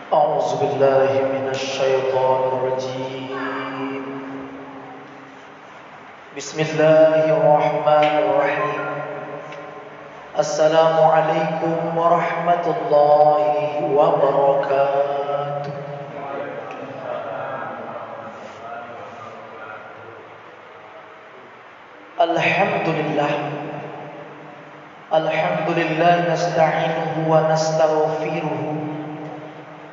أعوذ بالله من الشيطان الرجيم. بسم الله الرحمن الرحيم. السلام عليكم ورحمة الله وبركاته. Alhamdulillah. Alhamdulillah nasta'inuhu wa nastaghfiruhu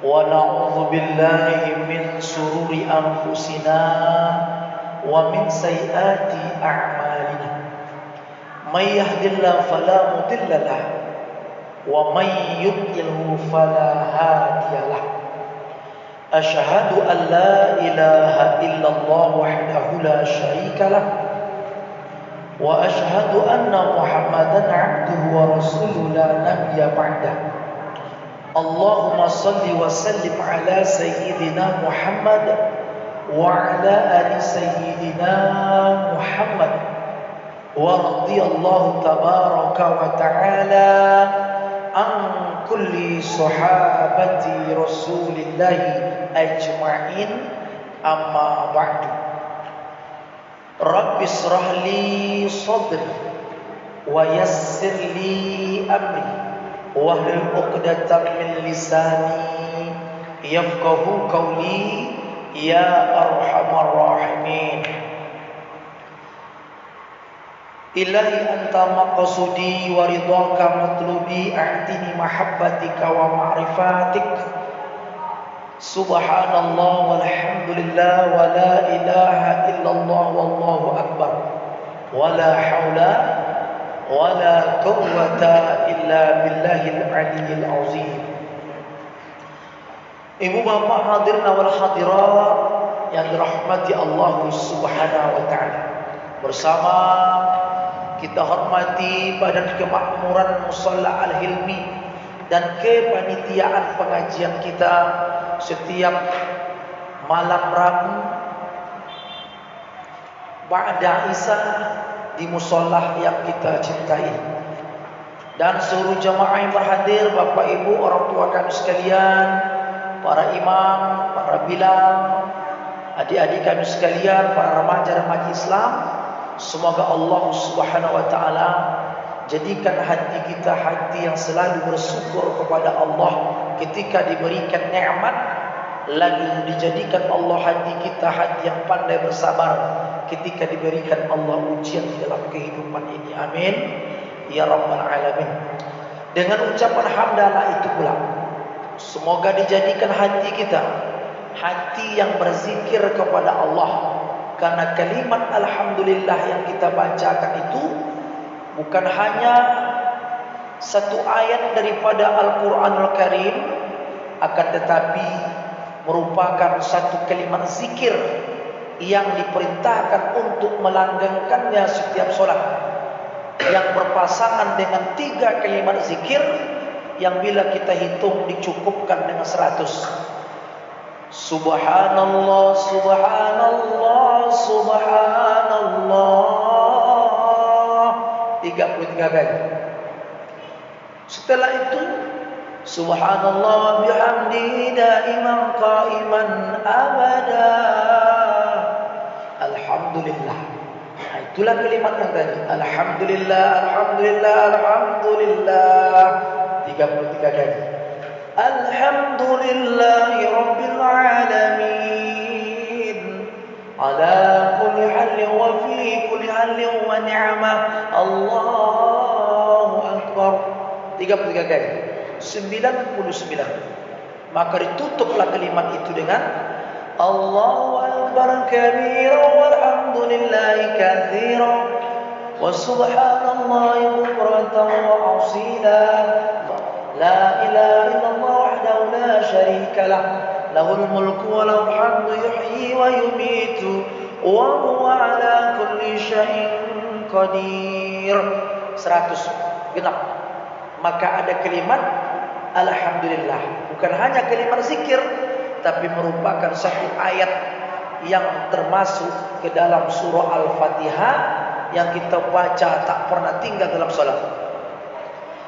wa na'udzu billahi min sururi anfusina wa min sayyiati a'malina. May yahdihillahu fala mudilla lahu wa may yudlilhu fala hadiya lahu. Asyhadu an la ilaha illallah wahdahu la syarika lahu wa asyhadu anna Muhammadan 'abduhu wa rasuluhu la nabiyya ba'dahu. Allahumma salli wa sallim ala sayyidina Muhammad wa ala ali sayyidina Muhammad wa radiyallahu tabaraka wa ta'ala an kulli sahabati Rasulillahi ajma'in, amma ba'du. Rabbi israh li sadri wa yassir li amri wahlul 'uqdatam min lisani yafqahu qawli ya arhamar rahimin. Ilahi anta maqsudi wa ridhaka matlubi, a'tini mahabbatika wa ma'rifatik. Subhanallah walhamdulillah wa la ilaha illallah wallahu akbar wa la hawla wa la quwwata illa billahil aliyyil azim. Ibu bapak hadirna wal hadirat yang dirahmati Allah Subhanahu wa taala, bersama kita hormati Badan Kemakmuran Musalla Al-Hilmi dan kepanitiaan pengajian kita setiap malam Rabu ba'da Isya di musalla yang kita cintai, dan seluruh jamaah yang berhadir, bapak ibu, orang tua kami sekalian, para imam, para bilal, adik-adik kami sekalian, para remaja-remaja Islam. Semoga Allah Subhanahu wa taala jadikan hati kita hati yang selalu bersyukur kepada Allah ketika diberikan nikmat, lalu dijadikan Allah hati kita hati yang pandai bersabar ketika diberikan Allah ujian di dalam kehidupan ini. Amin ya rabbal alamin. Dengan ucapan hamdalah itu pula, semoga dijadikan hati kita hati yang berzikir kepada Allah, karena kalimat alhamdulillah yang kita bacakan itu bukan hanya satu ayat daripada Al-Quranul Karim, akan tetapi merupakan satu kalimat zikir yang diperintahkan untuk melanggengkannya setiap solat, yang berpasangan dengan 3 kalimat zikir yang bila kita hitung dicukupkan dengan 100. Subhanallah, subhanallah, subhanallah 33 kali. Setelah itu subhanallah bihamdi daiman qaiman abada alhamdulillah. Nah, itulah kalimat yang tadi, alhamdulillah, alhamdulillah, alhamdulillah 33 kali. Alhamdulillahi rabbil alamin ala kulli halin wa fi kulli halin wa ni'mah Allahu akbar 33 kali, 99. Maka ditutuplah kalimat itu dengan Allahu akbar kabira walhamdulillahi katsira wa subhanallahi bukratan wa asila. La ilaha illallah wahdahu la syarika lah, lahul mulku wa lahul hamdu yuhyi wa yumitu wa huwa ala kulli syai'in qadir. 100 genap. Maka ada kalimat alhamdulillah, bukan hanya kalimat zikir, tapi merupakan satu ayat yang termasuk ke dalam surah Al-Fatihah yang kita baca tak pernah tinggal dalam salat.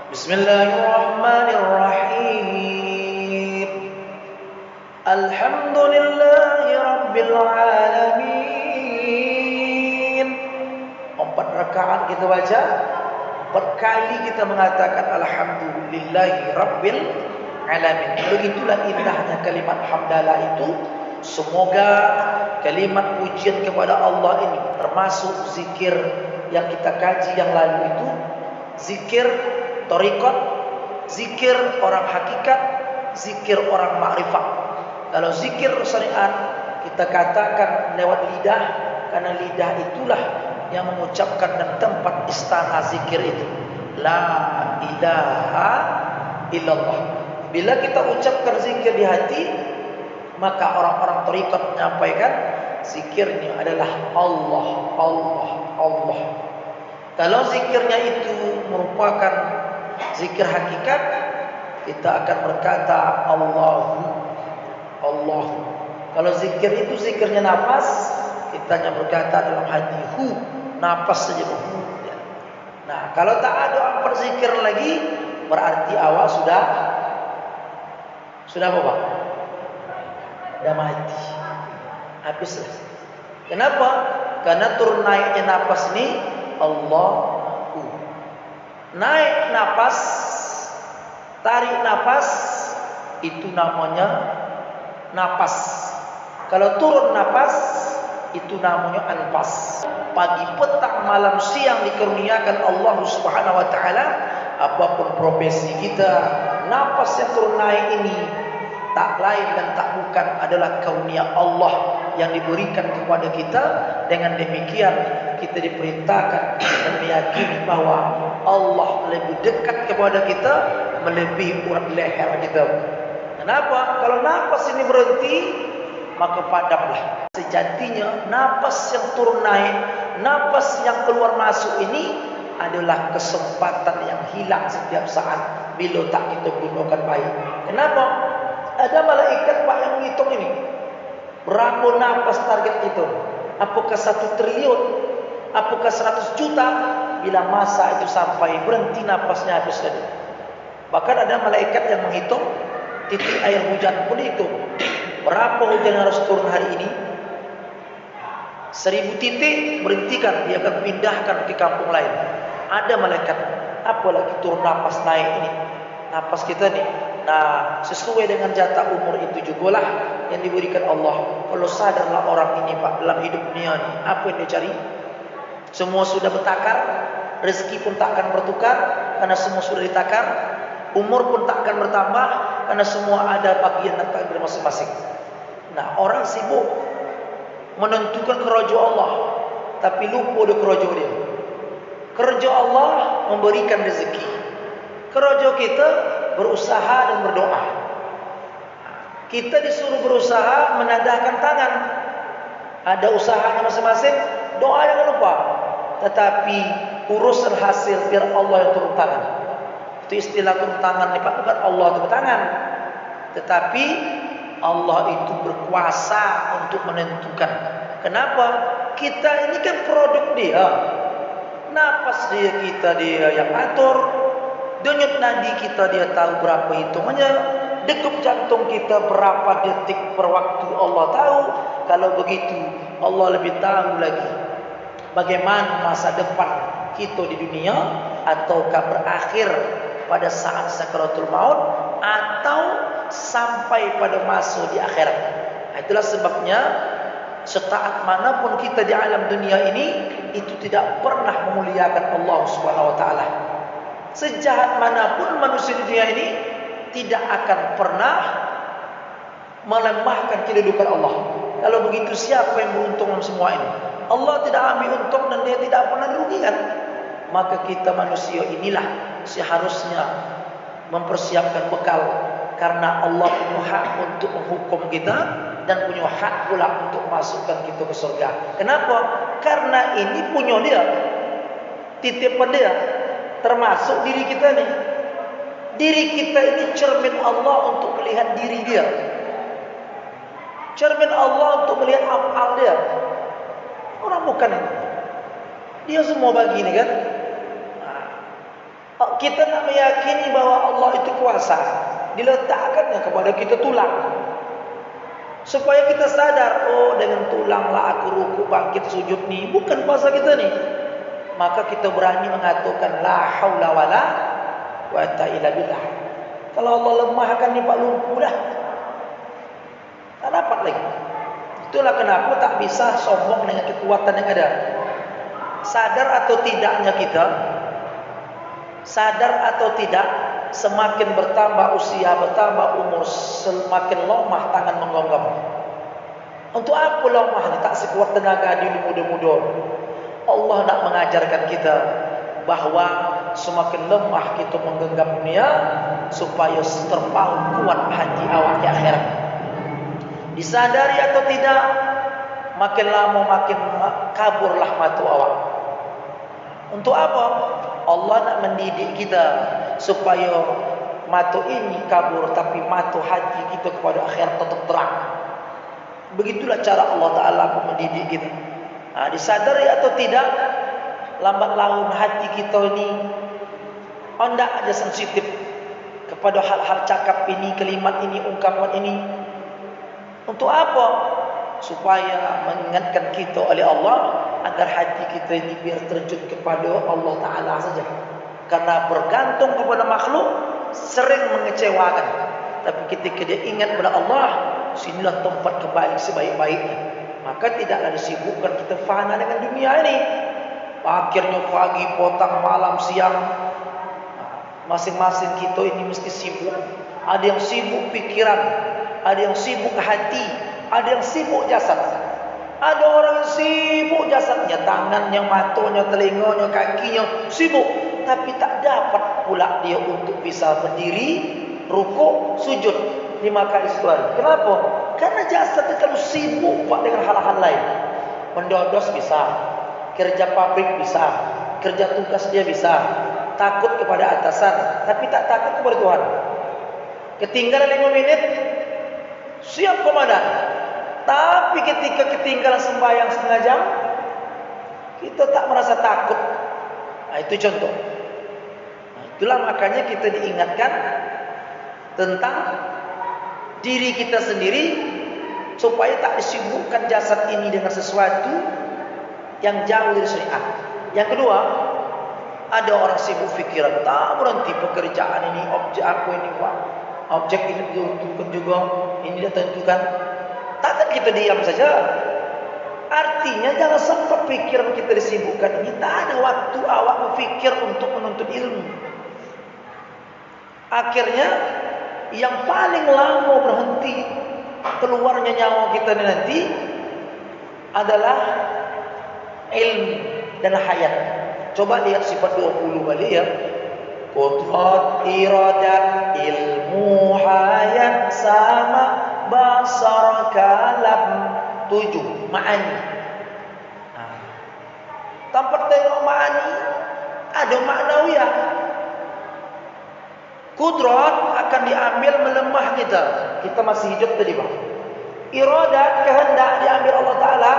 Bismillahirrahmanirrahim. Alhamdulillahi Rabbil Alamin. 4 rakaat kita baca, 4 kali kita mengatakan Alhamdulillahi Rabbil Alamin. Begitulah indahnya kalimat hamdalah itu. Semoga kalimat pujian kepada Allah ini, termasuk zikir yang kita kaji yang lalu itu, zikir thariqat, zikir orang hakikat, zikir orang makrifat. Kalau zikir syariat kita katakan lewat lidah, karena lidah itulah yang mengucapkan dan tempat istana zikir itu. La ilaha illallah. Bila kita ucapkan zikir di hati, maka orang-orang thariqat menyampaikan zikirnya adalah Allah, Allah, Allah. Kalau zikirnya itu merupakan zikir hakikat, kita akan berkata Allahu, Allah. Kalau zikir itu zikirnya nafas, kita hanya berkata dalam hati hu, nafas saja hu. Nah, kalau tak ada 4 zikir lagi, berarti awak sudah apa, Pak? Sudah mati. Habislah. Kenapa? Karena turun naiknya nafas ini Allahu. Naik nafas, tarik nafas, itu namanya nafas. Kalau turun nafas, itu namanya anfas. Pagi, petang, malam, siang dikaruniakan Allah Subhanahu wa taala. Apapun profesi kita, nafas yang turun naik ini tak lain dan tak bukan adalah karunia Allah yang diberikan kepada kita. Dengan demikian kita diperintahkan dan meyakini bahwa Allah lebih dekat kepada kita melebihi urat leher kita. Kenapa? Kalau nafas ini berhenti, maka padamlah. Sejatinya nafas yang turun naik, nafas yang keluar masuk ini adalah kesempatan yang hilang setiap saat bila tak kita gunakan baik. Kenapa? Ada malaikat Pak yang menghitung ini. Berapa nafas target itu? Apakah 1 triliun? Apakah 100 juta? Bila masa itu sampai, berhenti nafasnya habis tadi. Bahkan ada malaikat yang menghitung titik air hujan pun itu. Berapa hujan yang harus turun hari ini? 1000 titik, berhentikan, dia akan pindahkan ke kampung lain. Ada malaikat. Apalagi turun nafas naik ini, nafas kita nih. Nah, sesuai dengan jatah umur itu jugalah yang diberikan Allah. Kalau sadarlah orang ini Pak, dalam hidup dunia ini, apa yang dia cari? Semua sudah bertakar, rezeki pun tak akan bertukar karena semua sudah ditakar. Umur pun tak akan bertambah karena semua ada bagian dan takdir masing-masing. Nah, orang sibuk menentukan kerja Allah, tapi lupa dengan kerja dia. Kerja Allah memberikan rezeki. Kerja kita berusaha dan berdoa. Kita disuruh berusaha menadahkan tangan. Ada usahanya masing-masing, doa jangan lupa. Tetapi urusan hasil biar Allah yang turun tangan. Itu istilah turun tangan ini Pak, bukan Allah turun tangan. Tetapi Allah itu berkuasa untuk menentukan. Kenapa? Kita ini kan produk dia. Nafas dia yang atur. Denyut nadi kita dia tahu berapa hitungannya. Degup jantung kita berapa detik per waktu Allah tahu. Kalau begitu Allah lebih tahu lagi bagaimana masa depan kita di dunia, ataukah berakhir pada saat sakaratul maut, atau sampai pada masa di akhirat. Itulah sebabnya setaat manapun kita di alam dunia ini, itu tidak pernah memuliakan Allah Subhanahu wa taala. Sejahat manapun manusia di dunia ini, tidak akan pernah melemahkan kedudukan Allah. Kalau begitu, siapa yang beruntung dalam semua ini? Allah tidak ambil untung dan dia tidak pernah dirugikan. Maka kita manusia inilah seharusnya mempersiapkan bekal, karena Allah punya hak untuk menghukum kita dan punya hak pula untuk masukkan kita ke surga. Kenapa? Karena ini punya dia, titipan dia, termasuk diri kita nih. Diri kita ini cermin Allah untuk melihat diri dia, cermin Allah untuk melihat afal dia. Orang bukan ini, dia semua bagi ini kan. Kita nak meyakini bahwa Allah itu kuasa, diletakkannya kepada kita tulang. Supaya kita sadar, oh dengan tulanglah aku ruku bangkit sujud ni, bukan kuasa kita ni. Maka kita berani mengatakan la haula wala quwata illa billah. Kalau Allah lemahkan ni pak lumpuh dah. Tak dapat lagi. Itulah kenapa tak bisa sombong dengan kekuatan yang ada. Sadar atau tidaknya kita, sadar atau tidak, semakin bertambah usia, bertambah umur, semakin lemah tangan menggenggam. Untuk apa lemah ni? Tak sekuat tenaga di muda-muda. Allah nak mengajarkan kita bahawa semakin lemah kita menggenggam dunia, supaya terpaut kuat hati awak di akhirat. Disadari atau tidak, makin lama makin kaburlah mata awak. Untuk apa? Allah nak mendidik kita supaya mata ini kabur, tapi mata hati kita kepada akhirat tetap terang. Begitulah cara Allah Ta'ala mendidik kita. Disadari atau tidak, lambat laun hati kita ini hendak aja sensitif kepada hal-hal cakap ini, kalimat ini, ungkapan ini. Untuk apa? Supaya mengingatkan kita oleh Allah agar hati kita ini biar terjun kepada Allah Ta'ala saja. Karena bergantung kepada makhluk sering mengecewakan. Tapi ketika dia ingat kepada Allah, sinilah tempat kembali sebaik-baiknya. Maka tidaklah disibukkan kita fana dengan dunia ini. Akhirnya pagi, petang, malam, siang, masing-masing kita ini mesti sibuk. Ada yang sibuk pikiran, ada yang sibuk hati, ada yang sibuk jasad. Ada orang yang sibuk jasadnya, tangannya, matanya, telinganya, kakinya sibuk, tapi tak dapat pula dia untuk bisa berdiri, rukuk, sujud 5 kali sehari. Kenapa? Karena jasad dia terlalu sibuk pak dengan hal-hal lain. Mendodos bisa, kerja pabrik bisa, kerja tugas dia bisa, takut kepada atasan, tapi tak takut kepada Tuhan. Ketinggalan 5 menit, siap komandan. Tapi ketika ketinggalan sembahyang setengah jam, kita tak merasa takut. Itu contoh. Itulah makanya kita diingatkan tentang diri kita sendiri, supaya tak disibukkan jasad ini dengan sesuatu yang jauh dari syariat. Yang kedua, ada orang sibuk fikiran, tak berhenti pekerjaan ini, objek aku ini, objek ini ditentukan juga, ini ditentukan. Takkan kita diam saja. Artinya jangan sempat pikiran kita disibukkan ini. Tak ada waktu awak berfikir untuk menuntut ilmu. Akhirnya yang paling lama berhenti keluarnya nyawa kita nanti adalah ilmu dan hayat. Coba lihat sifat 20 balik ya. Qudrat, iradat, ilmu, hayat, sama, basar, kalam, 7 ma'ani. Tanpa tengok ma'ani, ada ma'nawiyah. Qudrat akan diambil melemah kita. Kita masih hidup tadi bang. Iradat, kehendak diambil Allah Ta'ala,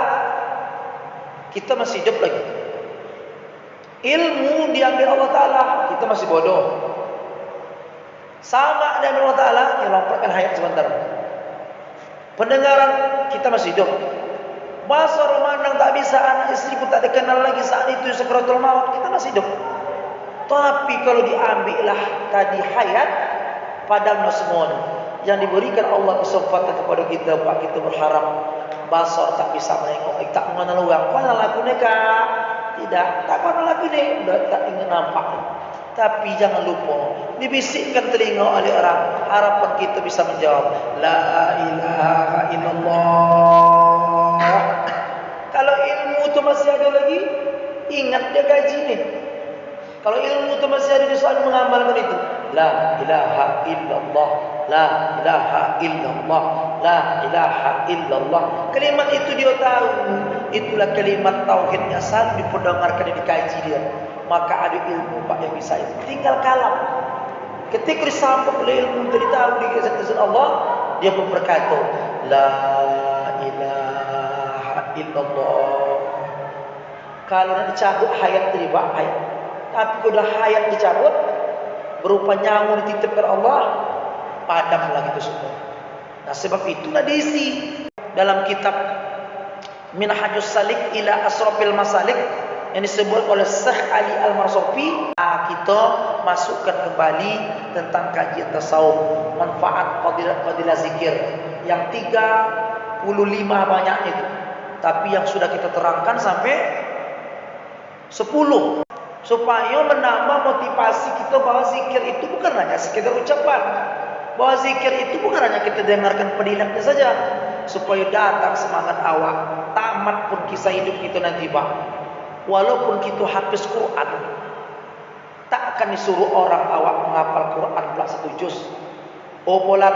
kita masih hidup lagi. Ilmu diambil Allah Ta'ala, kita masih bodoh. Sama diambil Allah Ta'ala, yang lompatkan hayat sebentar. Pendengaran, kita masih hidup. Basar, memandang tak bisa, anak istri pun tak dikenal lagi saat itu, sakaratul maut, kita masih hidup. Tapi kalau diambillah tadi hayat, padamnya semua yang diberikan Allah kesempatan kepada kita, Pak, kita berharap basar tak bisa menengok, tak mengenal orang. Mana lagu ni kak? Tidak, tak kenal lagu ni, dah tak ingin nampak. Tapi jangan lupa, dibisikkan telinga oleh orang, harapan kita bisa menjawab la ilaha illallah. Kalau ilmu tu masih ada lagi, ingat dia gaji ni. Kalau ilmu tu masih ada, dia selalu mengamalkan itu. La ilaha illallah, la ilaha illallah, la ilaha illallah. Kalimat itu dia tahu. Itulah kalimat tauhid yang selalu diperdengarkan dan dikaji dia. Maka ada ilmu pak yang bisa itu. Tinggal kalam. Ketika disambut oleh ilmu tadi tahu di kisah Allah, dia pun berkata la ilaha illallah. Kalau nak dicabut hayat tadi pak, hayat. Tapi kalau dah hayat dicabut, berupa nyawa dititipkan Allah, padamlah itu semua. Nah, sebab itulah diisi dalam kitab Minhajus Salik ila Asrafil Masalik yang disebut oleh Syekh Ali Al-Marsofi. Kita masukkan kembali tentang kajian tasawuf, manfaat fadilah zikir yang 35 banyak itu. Tapi yang sudah kita terangkan sampai 10 supaya menambah motivasi kita bahwa zikir itu bukan hanya sekedar ucapan, bahwa zikir itu bukan hanya kita dengarkan pendilangnya saja, supaya datang semangat awak. Tamat pun kisah hidup kita nanti Pak, walaupun kita habis Quran, tak akan disuruh orang awak menghafal Quran pula 1 juz. Oh polan,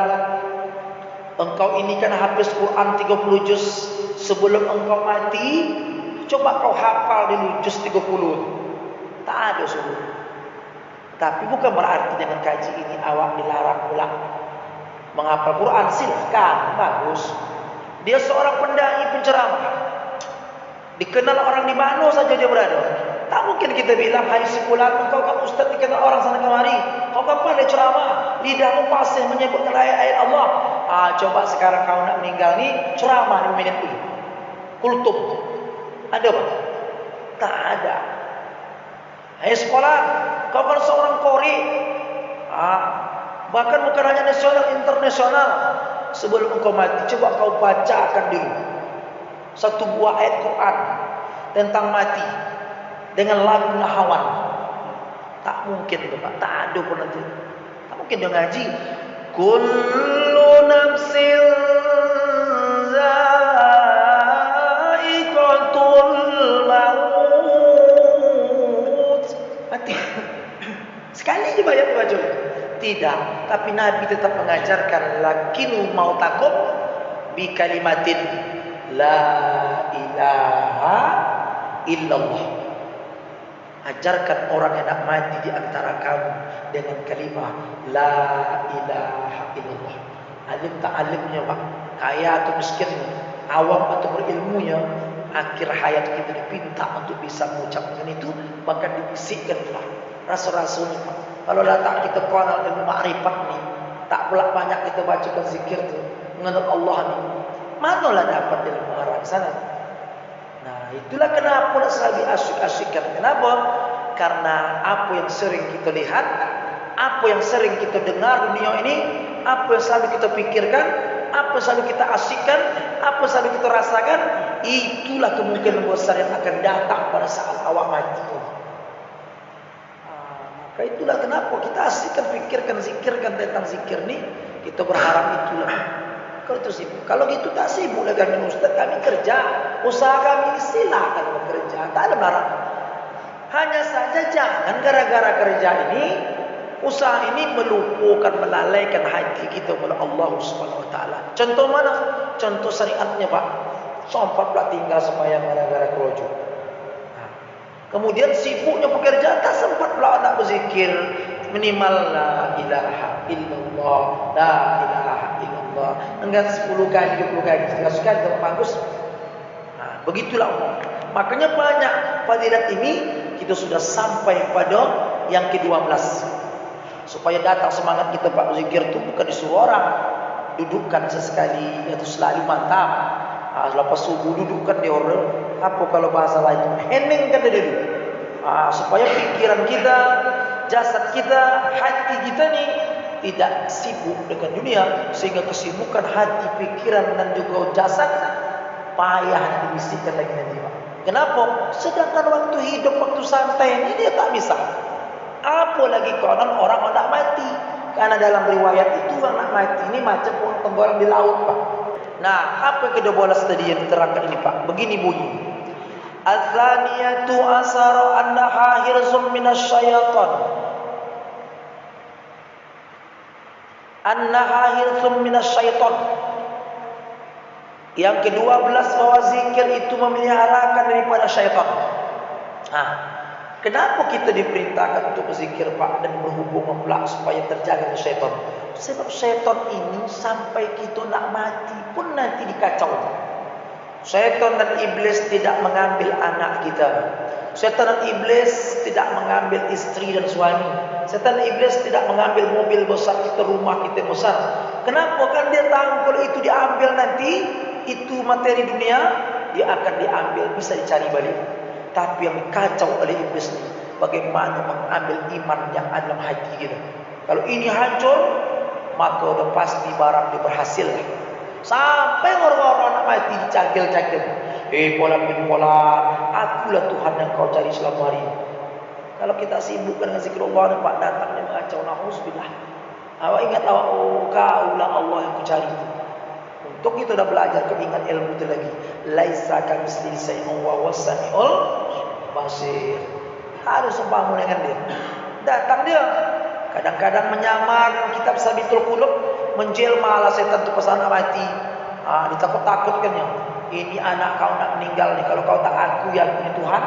engkau ini kan habis Quran 30 juz, sebelum engkau mati coba kau hafal dulu juz 30. Tak ada suruh. Tapi bukan berarti dengan kaji ini awak dilarang pula menghafal Quran. Silahkan, bagus. Dia seorang pendai penceramah, dikenal orang di mana saja dia berada. Tak mungkin kita bilang, hai si fulan, engkau kan ustaz dikenal orang sana kemari, kau kan pandai ceramah, lidahmu fasih menyebutkan ayat-ayat Allah. Coba sekarang kau nak meninggal ni, ceramah 5 minit dulu, kultum. Ada apa? Tak ada. Hai sekolah, kau kan seorang qori, bahkan bukan hanya nasional, internasional. Sebelum engkau mati, coba kau bacakan dulu 1 buah ayat Quran tentang mati dengan lagu nahawan. Tak mungkin tu Pak, tak ada pun nanti. Tak mungkin dia ngaji kullu nafsin za'iqatul maut. Mati. Sekali dibayar baca. Tidak, tapi Nabi tetap mengajarkan lakinu mautakum bi kalimatin la ilaha illallah. Ajarkan orang yang nak mati di antara kamu dengan kalimah la ilaha illallah. Alim tak alimnya Pak, kaya atau miskin, awam atau berilmunya, akhir hayat kita dipinta untuk bisa mengucapkan itu, maka dibisikkan pula rasa-rasanya Pak. Kalau tak kita kenal ilmu ma'rifat ni, tak pula banyak kita bacakan zikir tu mengenal Allah ni, manalah dapat ilmu arah sana. Nah, itulah kenapa nak selalu asyik-asyikkan. Kenapa? Karena apa yang sering kita lihat, apa yang sering kita dengar dunia ini, apa yang selalu kita pikirkan, apa yang selalu kita asyikkan, apa yang selalu kita rasakan, itulah kemungkinan besar yang akan datang pada saat awak mati. Maka itulah kenapa kita asyikkan pikirkan, zikirkan tentang zikir ni. Kita berharap itulah. Kalau itu sibuk, kalau gitu tak sibuk lah kami ustaz, kami kerja, usaha kami silakan bekerja, tak ada larangan. Hanya saja jangan gara-gara kerja ini, usaha ini melupakan, melalaikan hati kita kepada Allah Subhanahu Wa Taala. Contoh mana? Contoh syariatnya Pak, sempat pula tinggal sembahyang gara-gara kerojo. Kemudian sibuknya bekerja, tak sempat pula nak berzikir minimal la ilaha illallah, la ilaha illallah. Enggak 10 kali, 20 kali, 100 kali kalau bagus. Begitulah umum. Makanya banyak fadilat ini kita sudah sampai pada yang ke-12. Supaya datang semangat kita Pak berzikir itu bukan disuruh orang. Dudukkan sesekali atau selalu mantap. Lepas subuh dudukkan di orang. Apa kalau bahasa lain? Heningkan dia dulu. Supaya pikiran kita, jasad kita, hati kita ni tidak sibuk dengan dunia, sehingga kesibukan hati, pikiran dan juga jasad payah dibisikkan lagi nanti Pak. Kenapa? Sedangkan waktu hidup, waktu santai ini dia tak bisa. Apalagi konon orang nak mati. Karena dalam riwayat itu orang nak mati ini macam orang tenggelam di laut Pak. Nah, apa yang ke-12 tadi yang diterangkan ini Pak? Begini bunyi. Al-thaniyatu asara annaha hirzum minasyaitan. Annaha hirzum minasyaitan. Yang ke-12 bahwa zikir itu memeliharakan daripada syaitan. Kenapa kita diperintahkan untuk berzikir Pak dan berhubungan pula supaya terjaga dari syaitan? Sebab syaitan ini sampai kita nak mati pun nanti dikacau. Setan dan iblis tidak mengambil anak kita. Setan dan iblis tidak mengambil istri dan suami. Setan dan iblis tidak mengambil mobil besar kita, rumah kita besar. Kenapa? Kan dia tahu kalau itu diambil nanti, itu materi dunia, dia akan diambil, bisa dicari balik. Tapi yang kacau oleh iblis ini, bagaimana mengambil iman yang ada dalam hati kita. Kalau ini hancur, maka udah pasti barang dia berhasil. Sampai orang-orang nak mati dicagil-cagil. Polan bin Polan, akulah Tuhan yang kau cari selama hari. Kalau kita sibuk dengan zikrullah, nampak datang dia mengacau. Na'udzubillah. Awak ingat awak, oh kaulah Allah yang ku cari itu. Untuk kita dah belajar, kau ingat ilmu itu lagi. Laisa kamitslihi syai'un wa huwas samiul basir. Harus bangun dengan dia. Datang dia. Kadang-kadang menyamar kitab Sabitul Qulub, menjelmalah setan itu pas anak mati. Ditakut-takutkan ya. Ini anak kau nak meninggal nih, kalau kau tak aku yang punya Tuhan,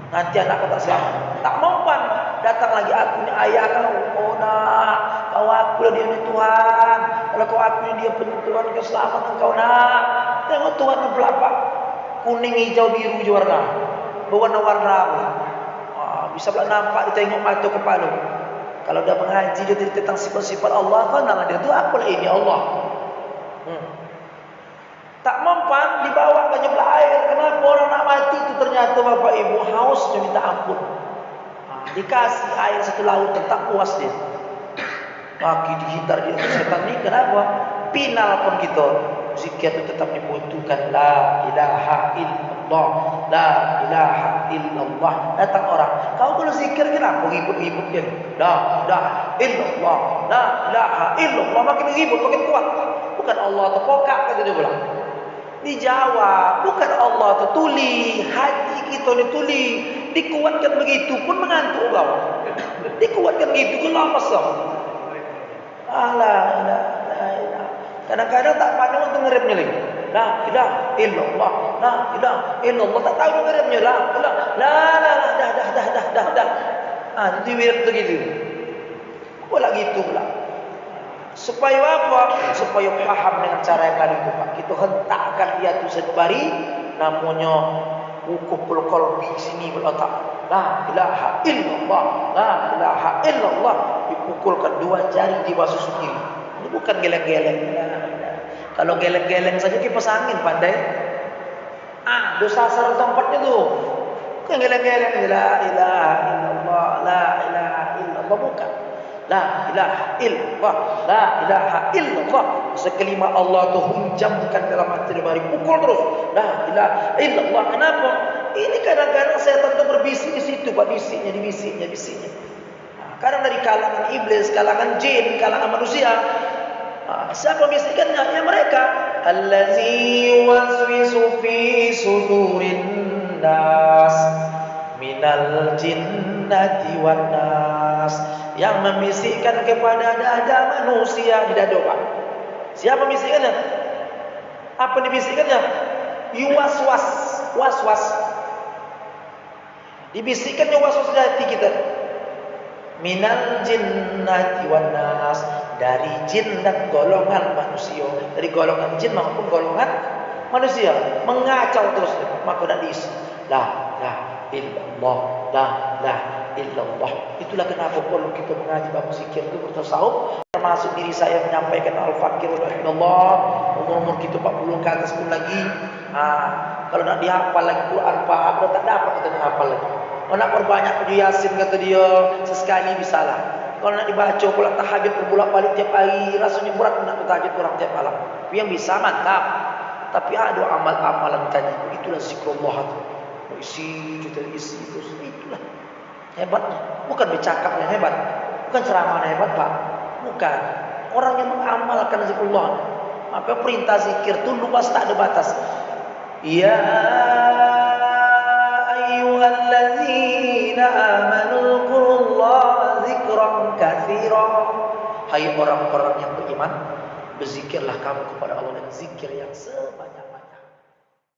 nanti anak kau tak selamat. Tak mempan. Datang lagi aku ni ayah kau. Oh nak, kau aku lah dia punya Tuhan. Kalau kau aku ni dia punya Tuhan, keselamatan kau nak. Tengok Tuhan yang pelapa, kuning, hijau, biru je warna, berwarna-warna. Bisa pula nampak, ditengok mata kepala. Kalau dah mengaji dia tentang sifat-sifat Allah, kan nama dia tu apalah ini Allah. Tak mempan, dibawa ke jumlah air. Kenapa orang nak mati itu? Ternyata bapak ibu haus, dia minta ampun. Dikasih air satu laut, tak puas dia. Maki dihitar dia setan ni. Kenapa? Pinal pun kita. Zikir itu tetap dibutuhkan. La ilaha illallah, la ilaha illallah. Datang orang, kau kalau zikir kenapa ribut-ribut dia? La ilaha illallah, la ilaha illallah. Makin ribut, makin kuat. Bukan Allah terpokak, kata dia bilang. Dijawab, bukan Allah tu tuli, hati kita ni tuli. Dikuatkan begitu pun mengantuk orang. Dikuatkan begitu pun lama sah. Kadang-kadang tak pandang untuk ngeremnya lagi. La ilaha illallah, la ilaha illallah. Tak tahu ngeremnya. Dah. Itu wirid begitu. Pula gitu pula. Supaya apa? Supaya paham dengan cara yang kali itu, Pak. Kita hentakkan dia tu sedbari, namanya wukuful qalbi sini berletak. La ilaha illallah, la ilaha illallah. Dipukulkan dua jari di basuh kiri. Ini bukan geleng-geleng. Kalau geleng-geleng saja kipas angin pandai. Dosa sasar tempatnya tu. Bukan geleng-geleng. La ilaha illallah, la ilaha illallah, bukan. La ilaha illallah, la ilaha illallah. Sekelima Allah tu hunjamkan dalam hati dia, mari pukul terus. La ilaha illallah. Kenapa? Ini kadang-kadang setan tu berbisik di situ, Pak, bisiknya. Kadang dari kalangan iblis, kalangan jin, kalangan manusia. Siapa bisikkannya? Ya mereka. Allazi yuwaswisu fi sudurin nas minal jinnati wan nas. Yang membisikkan kepada dada manusia di dada, Pak. Siapa membisikkannya? Apa dibisikkannya? Yuwaswas, was-was. Dibisikkannya was-was di hati kita. Minal jinnati wan nas, dari jin dan golongan manusia, dari golongan jin maupun golongan manusia, mengacau terus, maka tidak diisi. La ilaha illallah, la ilaha illallah. Itulah kenapa perlu kita mengaji bab zikir itu bertasawuf. Termasuk diri saya menyampaikan al-fakir rahimahullah, umur kita 40 ke atas pun lagi. Kalau nak dihafal lagi Quran Pak, tak dapat kita menghafal lagi. Kalau nak perbanyak baju Yasin kata dia, sesekali bisalah. Kalau nak dibaca pula tahajud berbulak-balik tiap hari, rasanya berat nak tahajud orang tiap malam. Tapi yang bisa mantap. Tapi ada amal-amalan tadi, itulah zikrullah itu. Isi terus, itulah hebatnya. Bukan bercakap yang hebat, bukan ceramah yang hebat, Pak. Bukan. Orang yang mengamalkan zikrullah. Maka perintah zikir itu luas, tak ada batas. Ya ayyuhalladzina amanu qulullah zikran katsiran. Hai orang-orang yang beriman, berzikirlah kamu kepada Allah dengan zikir yang sebanyak.